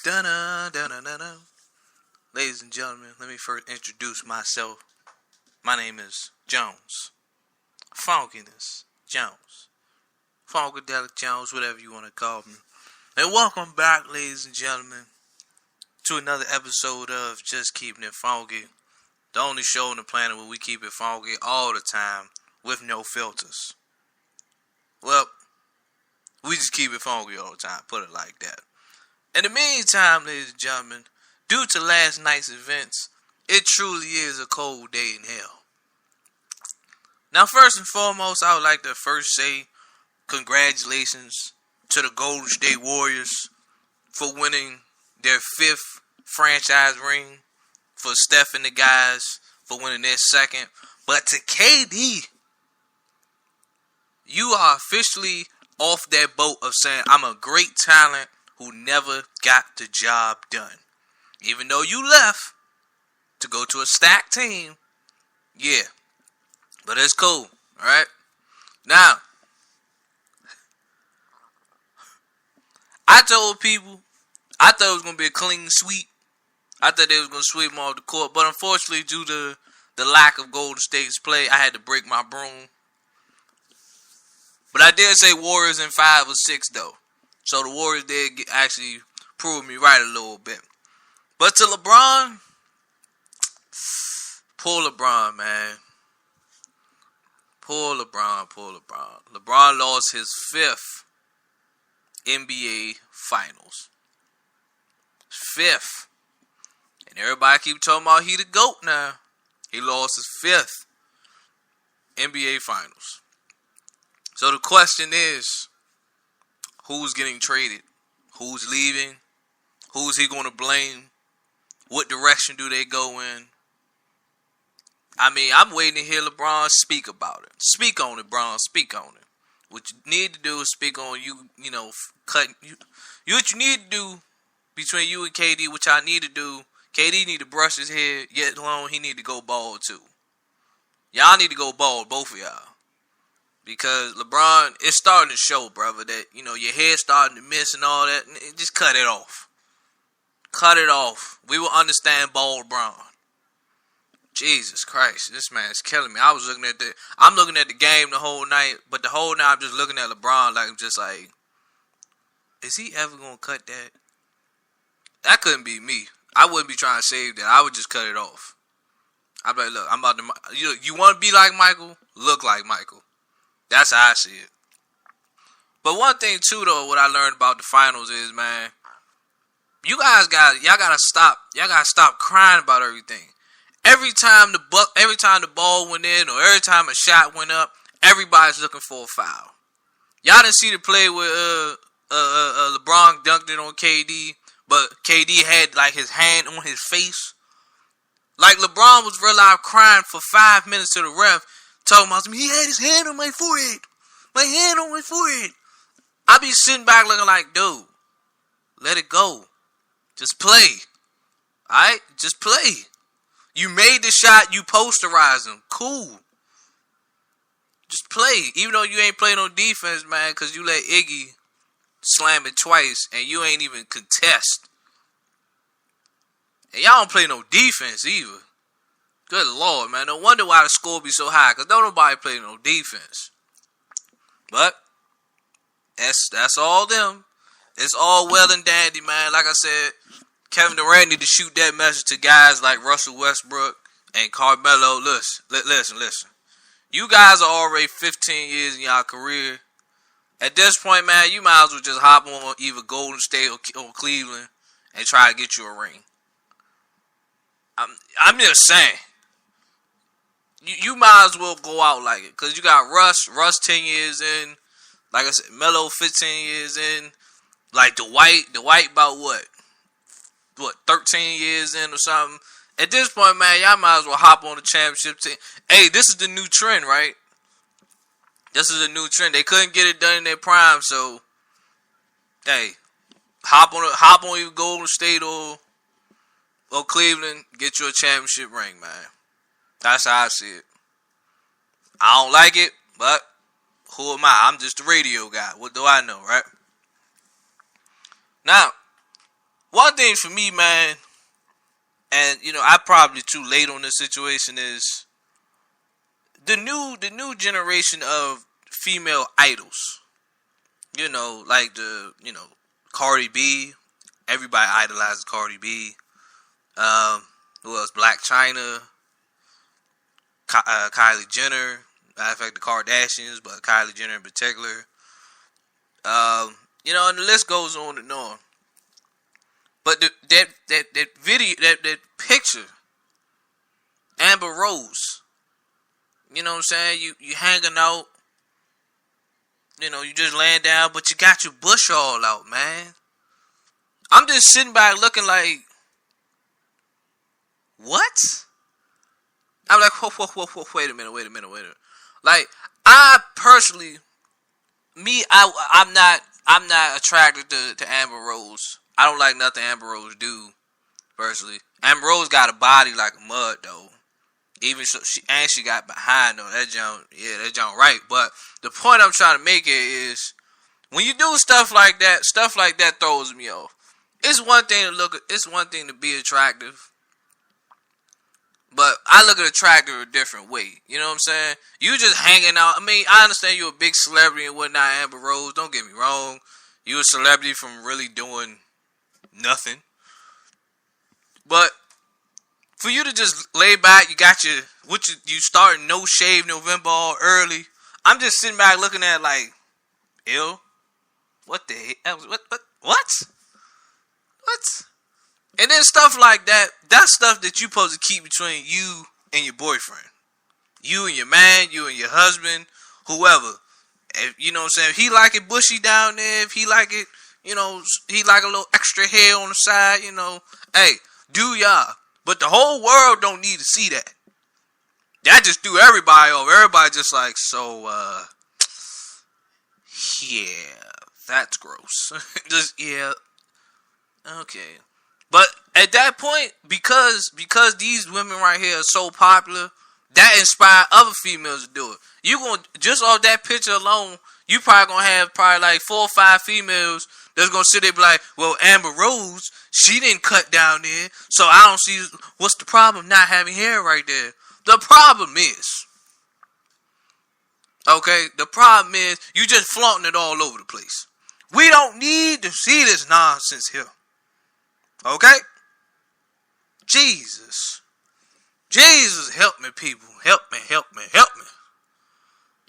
Dun-dun, dun-dun-dun-dun. Ladies and gentlemen, let me first introduce myself. My name is Jones. Funkiness Jones. Funkadelic Jones, whatever you want to call me. And welcome back, ladies and gentlemen, to another episode of Just Keeping It Funky. The only show on the planet where we keep it funky all the time with no filters. Well, we just keep it funky all the time, put it like that. In the meantime, ladies and gentlemen, due to last night's events, it truly is a cold day in hell. Now, first and foremost, I would like to first say congratulations to the Golden State Warriors for winning their 5th franchise ring, for Steph and the guys for winning their 2nd. But to KD, you are officially off that boat of saying, I'm a great talent who never got the job done. Even though you left to go to a stacked team, yeah. But it's cool, alright? Now, I told people, I thought it was going to be a clean sweep. I thought they was going to sweep them off the court. But unfortunately, due to the lack of Golden State's play, I had to break my broom. But I did say Warriors in 5 or 6, though. So the Warriors did actually prove me right a little bit. But to LeBron, poor LeBron, man. Poor LeBron. LeBron lost his 5th NBA Finals. 5th. And everybody keep talking about he the GOAT now. He lost his 5th NBA Finals. So the question is, who's getting traded? Who's leaving? Who's he going to blame? What direction do they go in? I mean, I'm waiting to hear LeBron speak about it. Speak on it, Bron. Speak on it. What you need to do is speak on what you need to do between you and KD, which I need to do. KD need to brush his hair, yet alone he need to go bald too. Y'all need to go bald, both of y'all. Because LeBron, it's starting to show, brother, that, your hair's starting to miss and all that. Just cut it off. Cut it off. We will understand bald Bron. Jesus Christ, this man's killing me. I'm looking at the game the whole night, but the whole night I'm just looking at LeBron like, I'm just like, is he ever going to cut that? That couldn't be me. I wouldn't be trying to save that. I would just cut it off. I'd be like, look, I'm about to, you want to be like Michael? Look like Michael. That's how I see it. But one thing too, though, what I learned about the finals is, man, y'all gotta stop crying about everything. Every time the ball went in, or every time a shot went up, everybody's looking for a foul. Y'all didn't see the play where LeBron dunked it on KD, but KD had like his hand on his face. Like LeBron was real life crying for 5 minutes to the ref, talking about something. He had his hand on my forehead. My hand on my forehead. I be sitting back looking like, dude, let it go. Just play. Alright? Just play. You made the shot, you posterized him. Cool. Just play. Even though you ain't playing no defense, man, because you let Iggy slam it twice and you ain't even contest. And y'all don't play no defense either. Good Lord, man. No wonder why the score be so high, because don't nobody play no defense. But that's all them. It's all well and dandy, man. Like I said, Kevin Durant need to shoot that message to guys like Russell Westbrook and Carmelo. Listen. You guys are already 15 years in your career. At this point, man, you might as well just hop on either Golden State or Cleveland and try to get you a ring. I'm just saying. You might as well go out like it. Because you got Russ 10 years in. Like I said, Melo 15 years in. Like Dwight about what, 13 years in or something. At this point, man, y'all might as well hop on the championship team. Hey, this is the new trend, right? This is a new trend. They couldn't get it done in their prime, so hey, hop on either Golden State or Cleveland, get you a championship ring, man. That's how I see it. I don't like it, but who am I? I'm just a radio guy. What do I know, right? Now, one thing for me, man, and I'm probably too late on this situation, is the new generation of female idols. Like Cardi B. Everybody idolizes Cardi B. Who else? Black China. Kylie Jenner. Matter of fact, the Kardashians, but Kylie Jenner in particular. And the list goes on and on. But that video, that picture, Amber Rose. You know what I'm saying? You hanging out. You just laying down, but you got your bush all out, man. I'm just sitting back looking like, what? I'm like, whoa, wait a minute. Like, I personally, I'm not attracted to Amber Rose. I don't like nothing Amber Rose do, personally. Amber Rose got a body like a mud, though. Even so, she got behind though. That junk right. But the point I'm trying to make here is, when you do stuff like that throws me off. It's one thing to be attractive, but I look at attractive a different way. You know what I'm saying? You just hanging out. I mean, I understand you're a big celebrity and whatnot, Amber Rose. Don't get me wrong. You're a celebrity from really doing nothing. But for you to just lay back, you got you starting No Shave November all early. I'm just sitting back looking at it like, ew. What the heck? What? And then stuff like that, that's stuff that you supposed to keep between you and your boyfriend. You and your man, you and your husband, whoever. If, you know what I'm saying? If he like it bushy down there, if he like it, he like a little extra hair on the side, hey, do y'all. But the whole world don't need to see that. That just threw everybody over. Everybody just like, so, yeah, that's gross. Just, yeah. Okay. But at that point, because these women right here are so popular, that inspired other females to do it. You gonna, just off that picture alone, you probably gonna have like 4 or 5 females that's gonna sit there and be like, well, Amber Rose, she didn't cut down there, so I don't see what's the problem not having hair right there. The problem is, you just flaunting it all over the place. We don't need to see this nonsense here. Okay? Jesus, help me, people. Help me.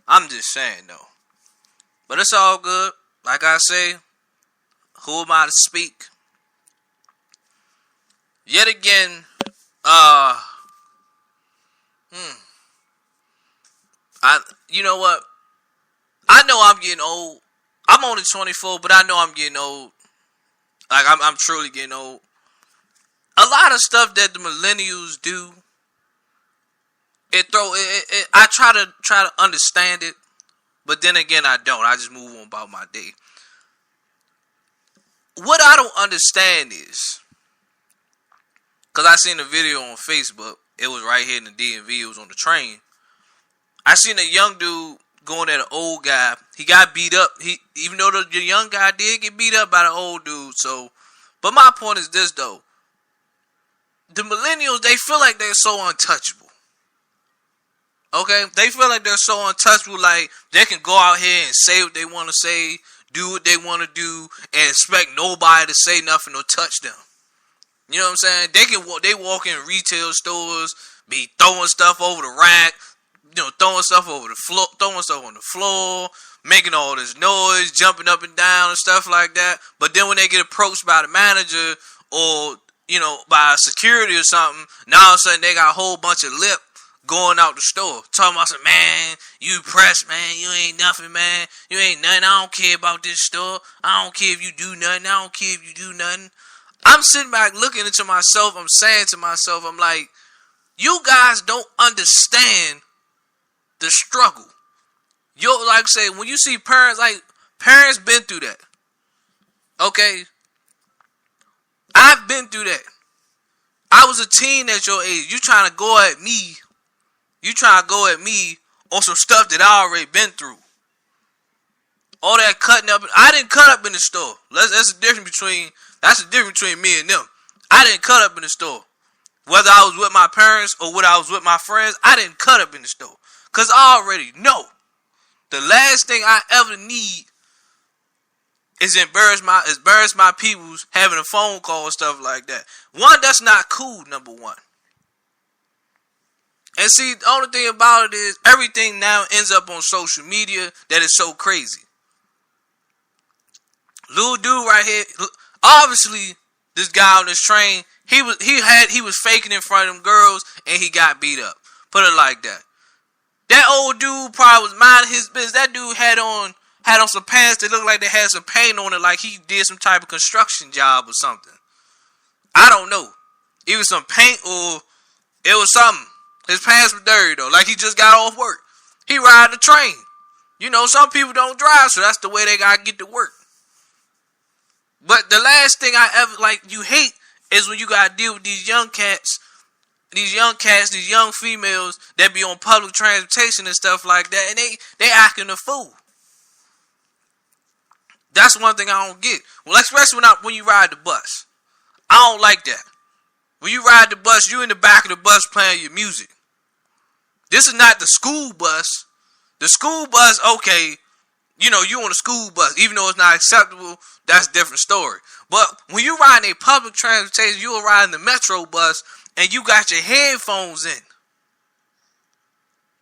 I'm just saying, though. But it's all good. Like I say, who am I to speak? Yet again, you know what? I know I'm getting old. I'm only 24, but I know I'm getting old. Like, I'm truly getting old. A lot of stuff that the millennials do, I try to understand it, but then again, I don't. I just move on about my day. What I don't understand is, because I seen a video on Facebook. It was right here in the DMV. It was on the train. I seen a young dude going at an old guy. He got beat up. Even though the young guy did get beat up by the old dude. So, but my point is this, though. The millennials, they feel like they're so untouchable. Okay? They feel like they're so untouchable, like they can go out here and say what they want to say, do what they want to do, and expect nobody to say nothing or touch them. You know what I'm saying? They walk in retail stores, be throwing stuff over the rack, throwing stuff over the floor, throwing stuff on the floor, making all this noise, jumping up and down and stuff like that. But then when they get approached by the manager or, by security or something, now all of a sudden they got a whole bunch of lip going out the store. Talking about some, man, you pressed, man, you ain't nothing, man. You ain't nothing. I don't care about this store. I don't care if you do nothing. I don't care if you do nothing. I'm sitting back looking into myself. I'm saying to myself, I'm like, you guys don't understand the struggle. Like I say, when you see parents been through that. Okay? I've been through that. I was a teen at your age. You trying to go at me. You trying to go at me on some stuff that I already been through. All that cutting up. I didn't cut up in the store. That's the difference between That's the difference between me and them. I didn't cut up in the store. Whether I was with my parents or whether I was with my friends, I didn't cut up in the store. Because I already know the last thing I ever need is embarrass my peoples having a phone call and stuff like that. One, that's not cool, number one. And see, the only thing about it is everything now ends up on social media that is so crazy. Little dude right here, obviously this guy on this train, he was faking in front of them girls and he got beat up. Put it like that. That old dude probably was minding his business. That dude had on some pants that looked like they had some paint on it, like he did some type of construction job or something. I don't know. It was some paint or it was something. His pants were dirty though, like he just got off work. He ride the train. You know, some people don't drive, so that's the way they gotta get to work. But the last thing I ever you hate is when you gotta deal with these young females that be on public transportation and stuff like that, and they acting a fool. That's one thing I don't get. Well, especially when you ride the bus. I don't like that. When you ride the bus, you in the back of the bus playing your music. This is not the school bus. The school bus, okay, you know, you on the school bus, even though it's not acceptable, that's a different story. But when you ride a public transportation, you are riding the metro bus, and you got your headphones in.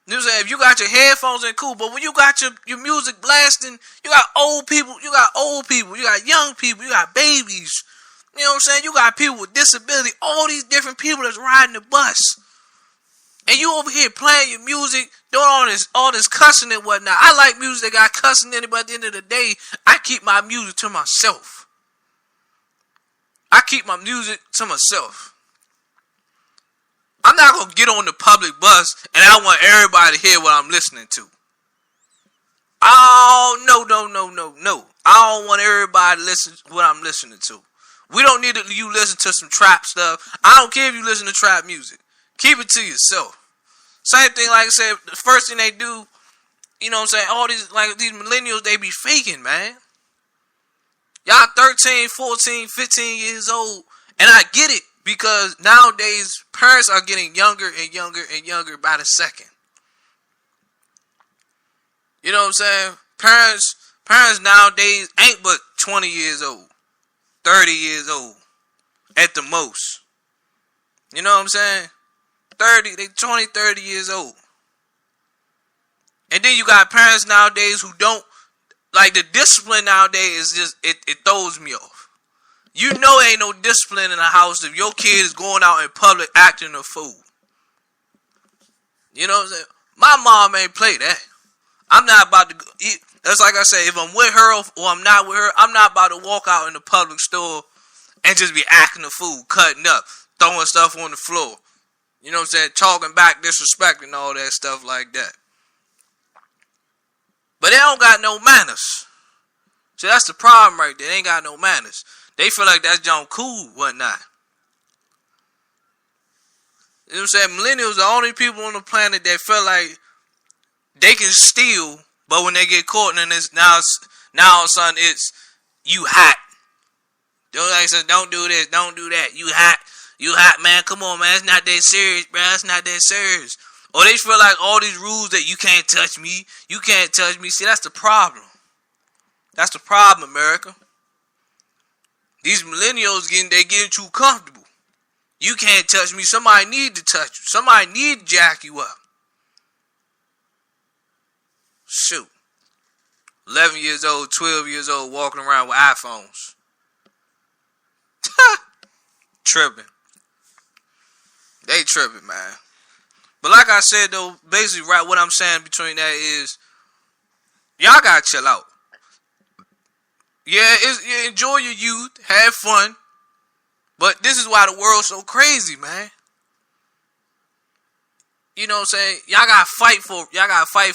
You know what I'm saying? If you got your headphones in, cool. But when you got your music blasting, you got old people, you got young people, you got babies. You know what I'm saying? You got people with disability, all these different people that's riding the bus. And you over here playing your music, doing all this cussing and whatnot. I like music that got cussing in it, but at the end of the day, I keep my music to myself. I'm not going to get on the public bus and I want everybody to hear what I'm listening to. Oh, no. I don't want everybody to listen to what I'm listening to. We don't need you listen to some trap stuff. I don't care if you listen to trap music. Keep it to yourself. Same thing, like I said, the first thing they do, you know what I'm saying, all these millennials, they be faking, man. Y'all 13, 14, 15 years old, and I get it, because nowadays, parents are getting younger and younger and younger by the second. You know what I'm saying? Parents nowadays ain't but 20 years old, 30 years old, at the most. You know what I'm saying? 30 years old. And then you got parents nowadays who don't, like, the discipline nowadays is just, it throws me off. You know ain't no discipline in the house if your kid is going out in public acting a fool. You know what I'm saying? My mom ain't play that. I'm not about to go, that's like I say, if I'm with her or I'm not with her, I'm not about to walk out in the public store and just be acting a fool, cutting up, throwing stuff on the floor. You know what I'm saying? Talking back, disrespecting, all that stuff like that. But they don't got no manners. So that's the problem right there. They ain't got no manners. They feel like that's John cool, whatnot. You know what I'm saying? Millennials are the only people on the planet that feel like they can steal, but when they get caught, and it's now all of a sudden it's you hot. Don't do this, don't do that. You hot, man. Come on, man. It's not that serious, bro. It's not that serious. Or they feel like all these rules that you can't touch me. You can't touch me. See, that's the problem. That's the problem, America. These millennials getting too comfortable. You can't touch me. Somebody need to touch you. Somebody need to jack you up. Shoot. 11 years old, 12 years old, walking around with iPhones. Tripping. They tripping, man. But like I said, though, basically, right, what I'm saying between that is, y'all gotta chill out. Yeah, enjoy your youth, have fun, but this is why the world's so crazy, man. You know what I'm saying? Y'all gotta fight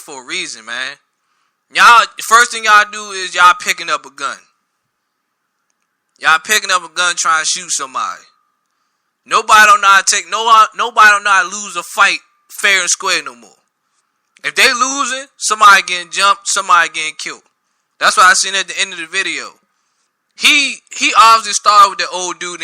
for a reason, man. Y'all, the first thing y'all do is y'all picking up a gun. Y'all picking up a gun trying to shoot somebody. Nobody don't know how to lose a fight fair and square no more. If they losing, somebody getting jumped, somebody getting killed. That's what I seen at the end of the video. He obviously started with that old dude